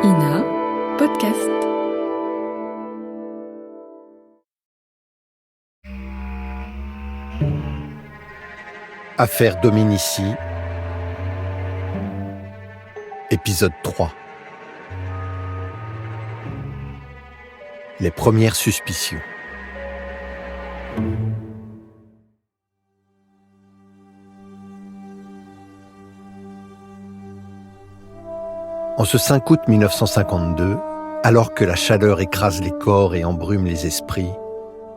INA Podcast. Affaire Dominici, épisode 3. Les premières suspicions. En ce 5 août 1952, alors que la chaleur écrase les corps et embrume les esprits,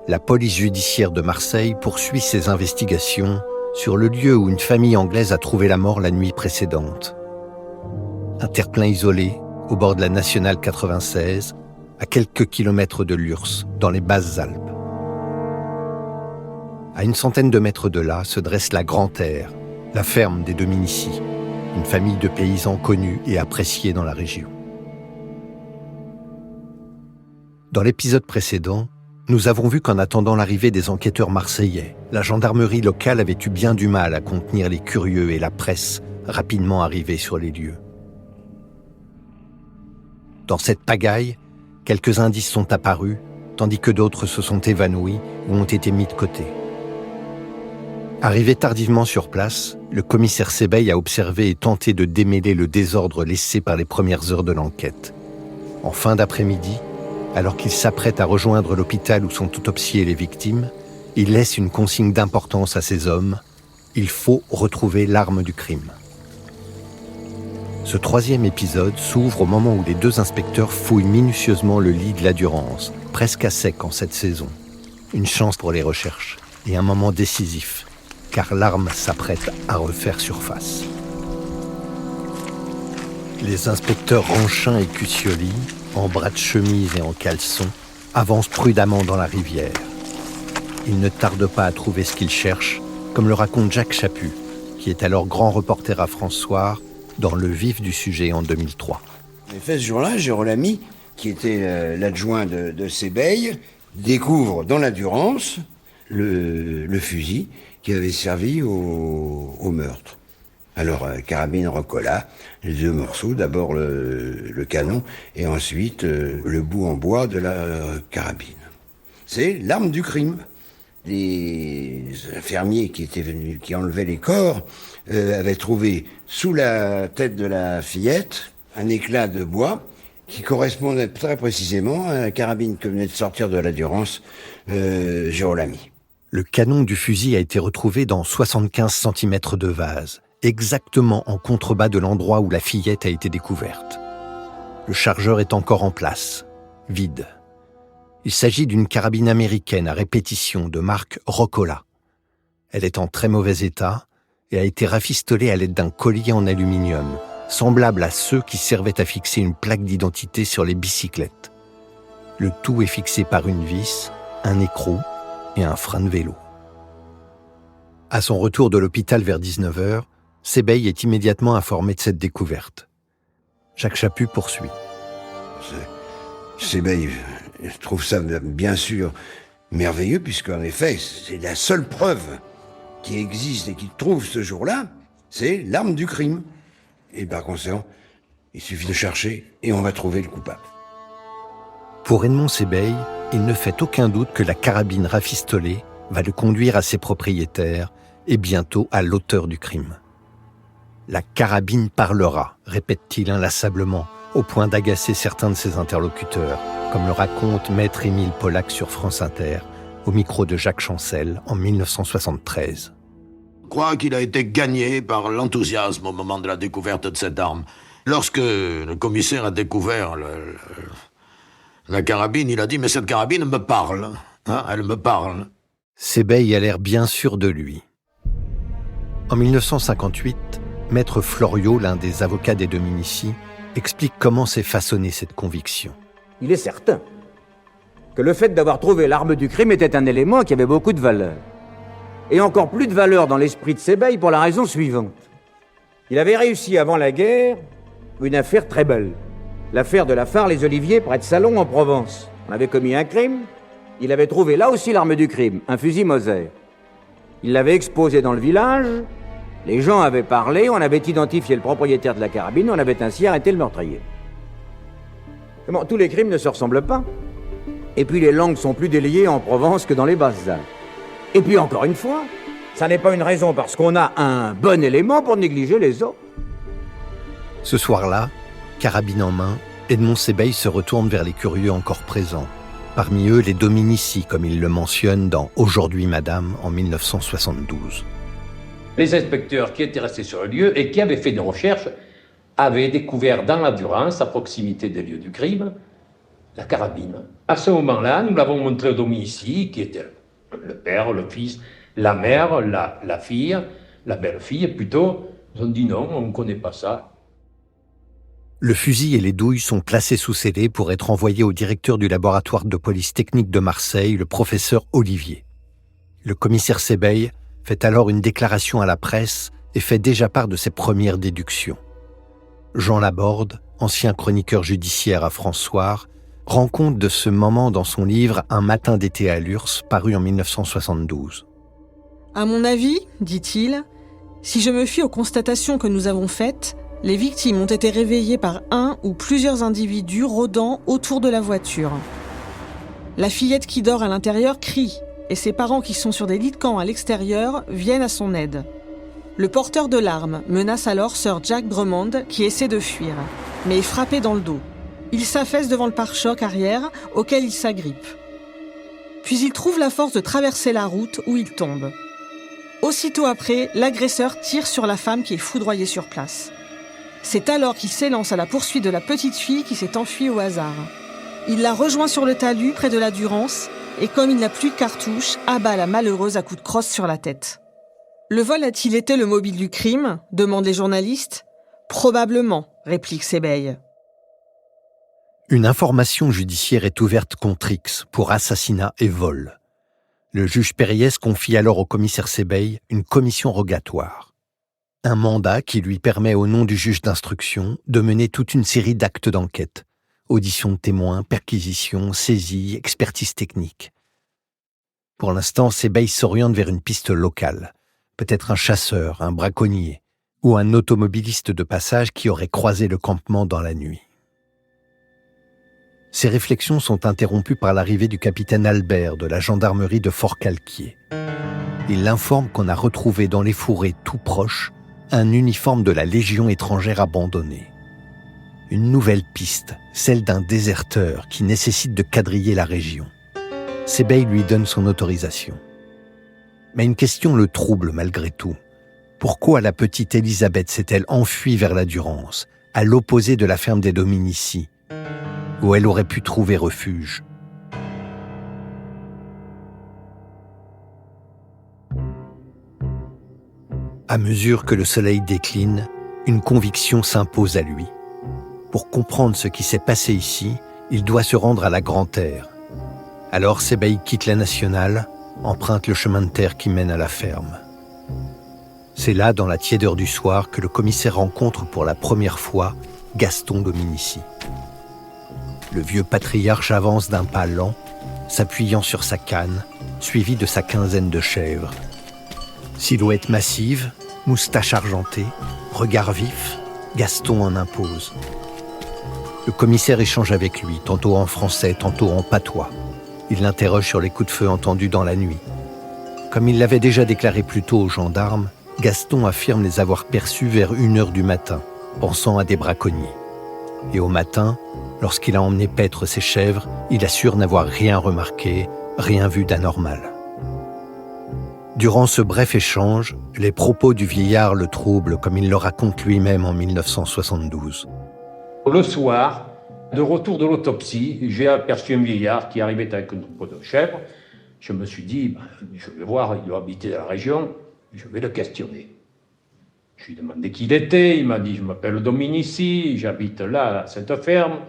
la police judiciaire de Marseille poursuit ses investigations sur le lieu où une famille anglaise a trouvé la mort la nuit précédente. Un terre-plein isolé, au bord de la Nationale 96, à quelques kilomètres de Lurs, dans les Basses-Alpes. À une centaine de mètres de là se dresse la Grand-Terre, la ferme des Dominici, une famille de paysans connus et appréciés dans la région. Dans l'épisode précédent, nous avons vu qu'en attendant l'arrivée des enquêteurs marseillais, la gendarmerie locale avait eu bien du mal à contenir les curieux et la presse rapidement arrivés sur les lieux. Dans cette pagaille, quelques indices sont apparus, tandis que d'autres se sont évanouis ou ont été mis de côté. Arrivé tardivement sur place, le commissaire Sebeil a observé et tenté de démêler le désordre laissé par les premières heures de l'enquête. En fin d'après-midi, alors qu'il s'apprête à rejoindre l'hôpital où sont autopsiées les victimes, il laisse une consigne d'importance à ses hommes. Il faut retrouver l'arme du crime. Ce troisième épisode s'ouvre au moment où les deux inspecteurs fouillent minutieusement le lit de la Durance, presque à sec en cette saison. Une chance pour les recherches et un moment décisif, car l'arme s'apprête à refaire surface. Les inspecteurs Ranchin et Cuccioli, en bras de chemise et en caleçon, avancent prudemment dans la rivière. Ils ne tardent pas à trouver ce qu'ils cherchent, comme le raconte Jacques Chaput, qui est alors grand reporter à France Soir, dans le vif du sujet en 2003. En effet, ce jour-là, Jérôme Lamy, qui était l'adjoint de Sebeil, découvre dans la Durance le fusil qui avait servi au meurtre. Alors, carabine Rocola, les deux morceaux, d'abord le canon et ensuite le bout en bois de la carabine. C'est l'arme du crime. Les infirmiers qui enlevaient les corps avaient trouvé sous la tête de la fillette un éclat de bois qui correspondait très précisément à la carabine que venait de sortir de la Durance Jérôme Lamy. Le canon du fusil a été retrouvé dans 75 cm de vase, exactement en contrebas de l'endroit où la fillette a été découverte. Le chargeur est encore en place, vide. Il s'agit d'une carabine américaine à répétition de marque Rocola. Elle est en très mauvais état et a été rafistolée à l'aide d'un collier en aluminium, semblable à ceux qui servaient à fixer une plaque d'identité sur les bicyclettes. Le tout est fixé par une vis, un écrou et un frein de vélo. À son retour de l'hôpital vers 19h, Sebeil est immédiatement informé de cette découverte. Jacques Chaput poursuit. Sebeil trouve ça bien sûr merveilleux, puisqu'en effet, c'est la seule preuve qui existe et qu'il trouve ce jour-là, c'est l'arme du crime. Et par conséquent, il suffit de chercher et on va trouver le coupable. Pour Edmond Sebeil, il ne fait aucun doute que la carabine rafistolée va le conduire à ses propriétaires et bientôt à l'auteur du crime. La carabine parlera, répète-t-il inlassablement, au point d'agacer certains de ses interlocuteurs, comme le raconte maître Émile Pollack sur France Inter, au micro de Jacques Chancel en 1973. Je crois qu'il a été gagné par l'enthousiasme au moment de la découverte de cette arme. Lorsque le commissaire a découvert la carabine, il a dit « Mais cette carabine me parle, hein, elle me parle ». Sebeil a l'air bien sûr de lui. En 1958, Maître Floriot, l'un des avocats des Dominici, explique comment s'est façonnée cette conviction. Il est certain que le fait d'avoir trouvé l'arme du crime était un élément qui avait beaucoup de valeur. Et encore plus de valeur dans l'esprit de Sebeil pour la raison suivante. Il avait réussi avant la guerre une affaire très belle. L'affaire de la Phare-les-Oliviers près de Salon en Provence. On avait commis un crime, il avait trouvé là aussi l'arme du crime, un fusil Moser. Il l'avait exposé dans le village, les gens avaient parlé, on avait identifié le propriétaire de la carabine, on avait ainsi arrêté le meurtrier. Bon, tous les crimes ne se ressemblent pas. Et puis les langues sont plus déliées en Provence que dans les Basses-Alpes. Et puis encore une fois, ça n'est pas une raison parce qu'on a un bon élément pour négliger les autres. Ce soir-là, carabine en main, Edmond Sébeil se retourne vers les curieux encore présents. Parmi eux, les Dominici, comme il le mentionne dans « Aujourd'hui, Madame » en 1972. Les inspecteurs qui étaient restés sur le lieu et qui avaient fait des recherches avaient découvert dans la Durance, à proximité des lieux du crime, la carabine. À ce moment-là, nous l'avons montré aux Dominici, qui étaient le père, le fils, la mère, la fille, la belle-fille plutôt. Ils ont dit non, on ne connaît pas ça. Le fusil et les douilles sont placés sous scellé pour être envoyés au directeur du laboratoire de police technique de Marseille, le professeur Olivier. Le commissaire Sébeil fait alors une déclaration à la presse et fait déjà part de ses premières déductions. Jean Laborde, ancien chroniqueur judiciaire à François, rend compte de ce moment dans son livre « Un matin d'été à Lurs » paru en 1972. À mon avis, dit-il, si je me fie aux constatations que nous avons faites, les victimes ont été réveillées par un ou plusieurs individus rôdant autour de la voiture. La fillette qui dort à l'intérieur crie, et ses parents qui sont sur des lits de camp à l'extérieur viennent à son aide. Le porteur de l'arme menace alors Sir Jack Bremond qui essaie de fuir, mais est frappé dans le dos. Il s'affaisse devant le pare-choc arrière auquel il s'agrippe. Puis il trouve la force de traverser la route où il tombe. Aussitôt après, l'agresseur tire sur la femme qui est foudroyée sur place. C'est alors qu'il s'élance à la poursuite de la petite fille qui s'est enfuie au hasard. Il la rejoint sur le talus près de la Durance et comme il n'a plus de cartouche, abat la malheureuse à coups de crosse sur la tête. Le vol a-t-il été le mobile du crime ? Demandent les journalistes. Probablement, réplique Sébeil. Une information judiciaire est ouverte contre X pour assassinat et vol. Le juge Périès confie alors au commissaire Sébeil une commission rogatoire. Un mandat qui lui permet au nom du juge d'instruction de mener toute une série d'actes d'enquête. Audition de témoins, perquisition, saisie, expertise technique. Pour l'instant, Sébeil s'oriente vers une piste locale. Peut-être un chasseur, un braconnier ou un automobiliste de passage qui aurait croisé le campement dans la nuit. Ces réflexions sont interrompues par l'arrivée du capitaine Albert de la gendarmerie de Fort-Calquier. Il l'informe qu'on a retrouvé dans les fourrés tout proches un uniforme de la Légion étrangère abandonné. Une nouvelle piste, celle d'un déserteur qui nécessite de quadriller la région. Sébeil lui donne son autorisation. Mais une question le trouble malgré tout. Pourquoi la petite Élisabeth s'est-elle enfuie vers la Durance, à l'opposé de la ferme des Dominici, où elle aurait pu trouver refuge? À mesure que le soleil décline, une conviction s'impose à lui. Pour comprendre ce qui s'est passé ici, il doit se rendre à la Grande-Terre. Alors Sébeil quitte la nationale, emprunte le chemin de terre qui mène à la ferme. C'est là, dans la tiédeur du soir, que le commissaire rencontre pour la première fois Gaston Dominici. Le vieux patriarche avance d'un pas lent, s'appuyant sur sa canne, suivi de sa quinzaine de chèvres. Silhouette massive, moustache argentée, regard vif, Gaston en impose. Le commissaire échange avec lui, tantôt en français, tantôt en patois. Il l'interroge sur les coups de feu entendus dans la nuit. Comme il l'avait déjà déclaré plus tôt aux gendarmes, Gaston affirme les avoir perçus vers 1h du matin, pensant à des braconniers. Et au matin, lorsqu'il a emmené paître ses chèvres, il assure n'avoir rien remarqué, rien vu d'anormal. Durant ce bref échange, les propos du vieillard le troublent comme il le raconte lui-même en 1972. Le soir, de retour de l'autopsie, j'ai aperçu un vieillard qui arrivait avec un troupeau de chèvres. Je me suis dit, je vais voir, il doit habiter dans la région, je vais le questionner. Je lui ai demandé qui il était, il m'a dit, je m'appelle Dominici, j'habite là, à cette ferme.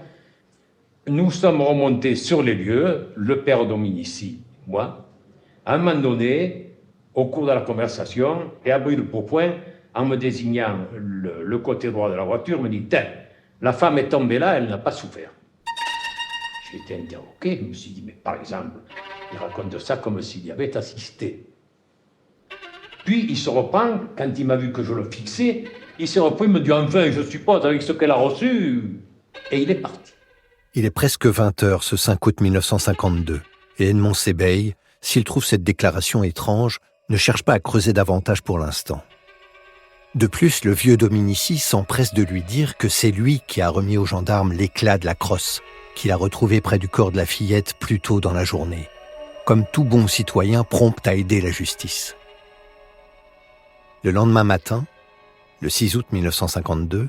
Nous sommes remontés sur les lieux, le père Dominici, moi. À un moment donné, au cours de la conversation, et à brûle-pourpoint, en me désignant le côté droit de la voiture, me dit, tiens, la femme est tombée là, elle n'a pas souffert. J'ai été interrogué, je me suis dit, mais par exemple, il raconte ça comme s'il y avait assisté. Puis il se reprend, quand il m'a vu que je le fixais, il s'est repris, il me dit, enfin, je suppose, avec ce qu'elle a reçu, et il est parti. Il est presque 20 heures ce 5 août 1952, et Edmond Sebeil, s'il trouve cette déclaration étrange, ne cherche pas à creuser davantage pour l'instant. De plus, le vieux Dominici s'empresse de lui dire que c'est lui qui a remis aux gendarmes l'éclat de la crosse, qu'il a retrouvé près du corps de la fillette plus tôt dans la journée, comme tout bon citoyen prompt à aider la justice. Le lendemain matin, le 6 août 1952,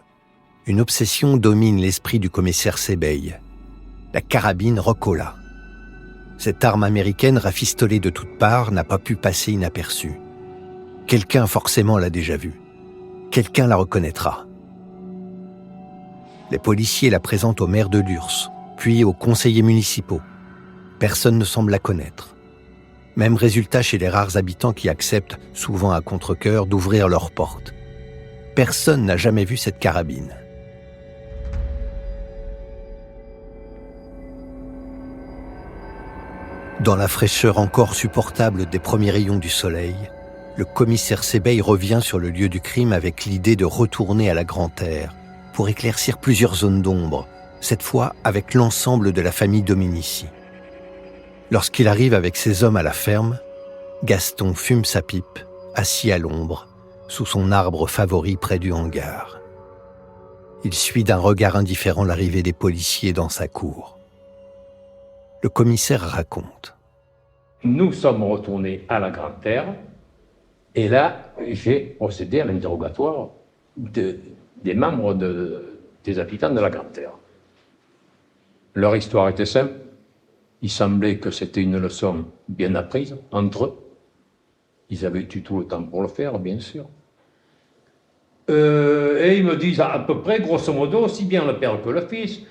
une obsession domine l'esprit du commissaire Sebeil. La carabine Rocola. Cette arme américaine rafistolée de toutes parts n'a pas pu passer inaperçue. Quelqu'un forcément l'a déjà vue. Quelqu'un la reconnaîtra. Les policiers la présentent au maire de Lurs, puis aux conseillers municipaux. Personne ne semble la connaître. Même résultat chez les rares habitants qui acceptent, souvent à contre-cœur, d'ouvrir leurs portes. Personne n'a jamais vu cette carabine. Dans la fraîcheur encore supportable des premiers rayons du soleil, le commissaire Sebeil revient sur le lieu du crime avec l'idée de retourner à la Grande-Terre pour éclaircir plusieurs zones d'ombre, cette fois avec l'ensemble de la famille Dominici. Lorsqu'il arrive avec ses hommes à la ferme, Gaston fume sa pipe, assis à l'ombre, sous son arbre favori près du hangar. Il suit d'un regard indifférent l'arrivée des policiers dans sa cour. Le commissaire raconte. Nous sommes retournés à la Grande-Terre et là, j'ai procédé à l'interrogatoire des membres des habitants de la Grande-Terre. Leur histoire était simple. Il semblait que c'était une leçon bien apprise entre eux. Ils avaient eu tout le temps pour le faire, bien sûr. Et ils me disent à peu près, grosso modo, aussi bien le père que le fils.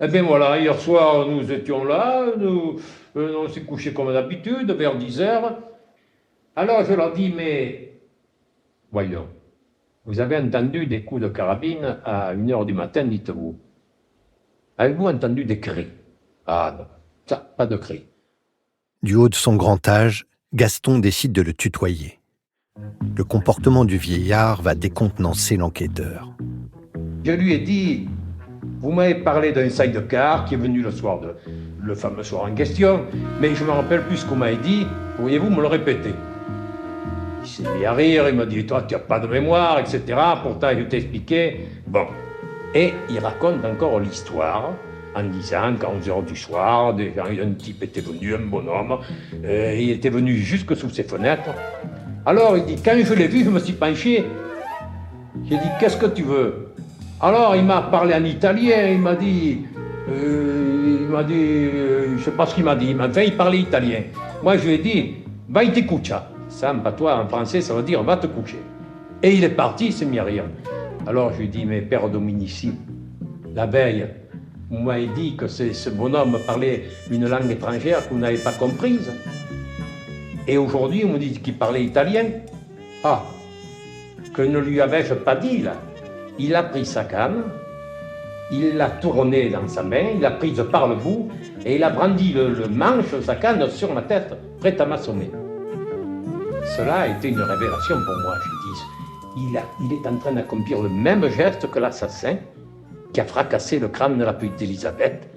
Eh bien voilà, hier soir, nous étions là, on s'est couché comme d'habitude, vers 10 heures. Alors je leur dis, mais voyons, vous avez entendu des coups de carabine à 1h du matin, dites-vous. Avez-vous entendu des cris? Ah non, ça, pas de cris. Du haut de son grand âge, Gaston décide de le tutoyer. Le comportement du vieillard va décontenancer l'enquêteur. Je lui ai dit, vous m'avez parlé d'un sidecar qui est venu le fameux soir en question, mais je me rappelle plus ce qu'on m'avait dit, pourriez-vous me le répéter? Il s'est mis à rire, il m'a dit, toi tu n'as pas de mémoire, etc. Pourtant je t'ai expliqué. Bon, et il raconte encore l'histoire, en disant qu'à 11h du soir, déjà un type était venu, un bonhomme, il était venu jusque sous ses fenêtres. Alors il dit, quand je l'ai vu, je me suis penché. J'ai dit, qu'est-ce que tu veux? Alors il m'a parlé en italien, il m'a dit, je sais pas ce qu'il m'a dit, mais enfin il parlait italien. Moi je lui ai dit, vai te cuccia. Ça, en patois, en français, ça veut dire va te coucher. Et il est parti, il s'est mis à rire. Alors je lui ai dit, mais père Dominici, la veille, vous m'avez dit que ce bonhomme parlait une langue étrangère que vous n'avez pas comprise. Et aujourd'hui, on me dit qu'il parlait italien. Ah, que ne lui avais-je pas dit, là? Il a pris sa canne, il l'a tournée dans sa main, il l'a prise par le bout, et il a brandi le manche de sa canne sur ma tête, prêt à m'assommer. Cela a été une révélation pour moi, je dis. Il est en train d'accomplir le même geste que l'assassin qui a fracassé le crâne de la petite Elisabeth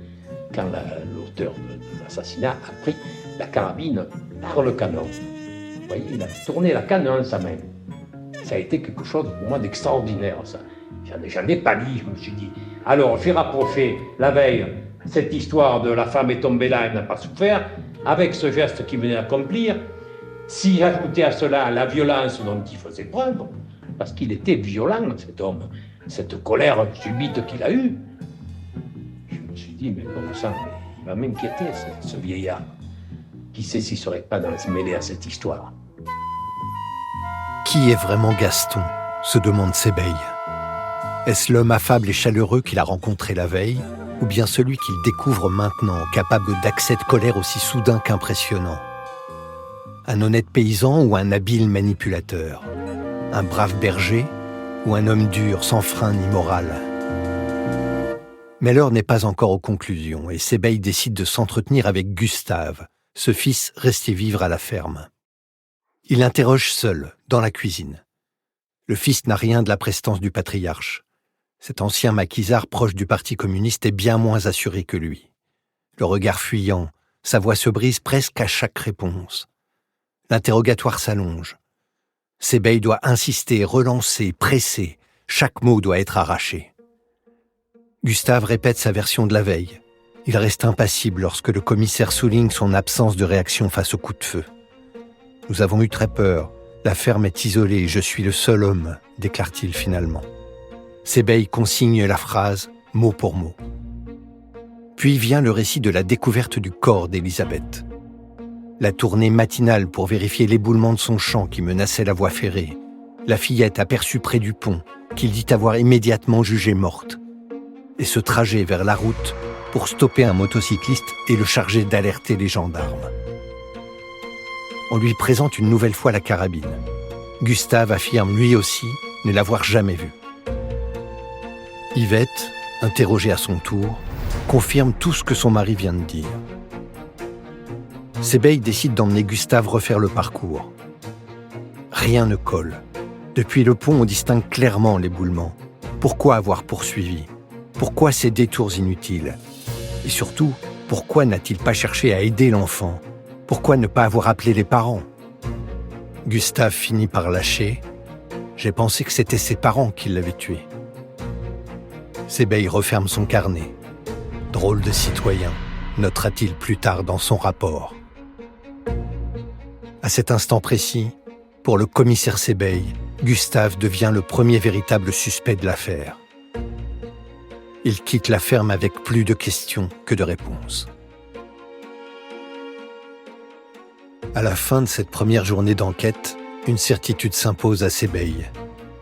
quand l'auteur de l'assassinat a pris la carabine par le canon. Vous voyez, il a tourné la canne en sa main. Ça a été quelque chose pour moi d'extraordinaire, ça. J'en ai pâli, je me suis dit. Alors, j'ai rapproché la veille cette histoire de la femme est tombée là, elle n'a pas souffert, avec ce geste qu'il venait d'accomplir. Si j'ajoutais à cela la violence dont il faisait preuve, parce qu'il était violent, cet homme, cette colère subite qu'il a eue, je me suis dit, mais bon sang, il va m'inquiéter, ce vieillard. Qui sait s'il ne serait pas dans se mêler à cette histoire? Qui est vraiment Gaston? Se demande Sebeil. Est-ce l'homme affable et chaleureux qu'il a rencontré la veille, ou bien celui qu'il découvre maintenant, capable d'accès de colère aussi soudain qu'impressionnant? Un honnête paysan ou un habile manipulateur? Un brave berger ou un homme dur, sans frein ni morale? Mais l'heure n'est pas encore aux conclusions et Sebeil décide de s'entretenir avec Gustave, ce fils resté vivre à la ferme. Il l'interroge seul, dans la cuisine. Le fils n'a rien de la prestance du patriarche. Cet ancien maquisard proche du Parti communiste est bien moins assuré que lui. Le regard fuyant, sa voix se brise presque à chaque réponse. L'interrogatoire s'allonge. Sebeil doit insister, relancer, presser. Chaque mot doit être arraché. Gustave répète sa version de la veille. Il reste impassible lorsque le commissaire souligne son absence de réaction face au coup de feu. « Nous avons eu très peur. La ferme est isolée, je suis le seul homme », déclare-t-il finalement. Sebeil consigne la phrase mot pour mot. Puis vient le récit de la découverte du corps d'Elisabeth. La tournée matinale pour vérifier l'éboulement de son champ qui menaçait la voie ferrée. La fillette aperçue près du pont, qu'il dit avoir immédiatement jugée morte. Et ce trajet vers la route pour stopper un motocycliste et le charger d'alerter les gendarmes. On lui présente une nouvelle fois la carabine. Gustave affirme lui aussi ne l'avoir jamais vue. Yvette, interrogée à son tour, confirme tout ce que son mari vient de dire. Sebeil décide d'emmener Gustave refaire le parcours. Rien ne colle. Depuis le pont, on distingue clairement l'éboulement. Pourquoi avoir poursuivi ? Pourquoi ces détours inutiles ? Et surtout, pourquoi n'a-t-il pas cherché à aider l'enfant ? Pourquoi ne pas avoir appelé les parents ? Gustave finit par lâcher. J'ai pensé que c'était ses parents qui l'avaient tué. Sebeil referme son carnet. Drôle de citoyen, notera-t-il plus tard dans son rapport. À cet instant précis, pour le commissaire Sebeil, Gustave devient le premier véritable suspect de l'affaire. Il quitte la ferme avec plus de questions que de réponses. À la fin de cette première journée d'enquête, une certitude s'impose à Sebeil.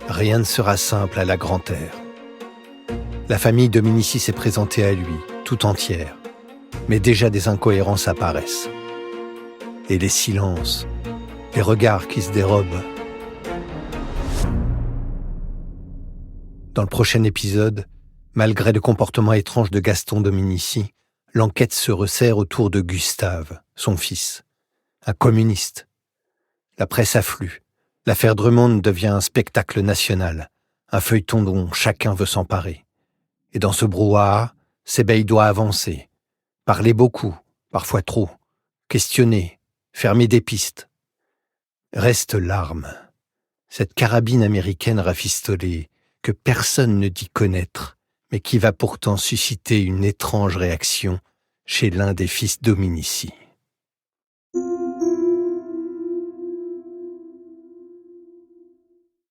Rien ne sera simple à la Grande-Terre. La famille Dominici s'est présentée à lui, tout entière. Mais déjà des incohérences apparaissent. Et les silences, les regards qui se dérobent. Dans le prochain épisode, malgré le comportement étrange de Gaston Dominici, l'enquête se resserre autour de Gustave, son fils, un communiste. La presse afflue. L'affaire Drummond devient un spectacle national, un feuilleton dont chacun veut s'emparer. Et dans ce brouhaha, Sebeil doit avancer, parler beaucoup, parfois trop, questionner, fermer des pistes. Reste l'arme, cette carabine américaine rafistolée que personne ne dit connaître, mais qui va pourtant susciter une étrange réaction chez l'un des fils Dominici.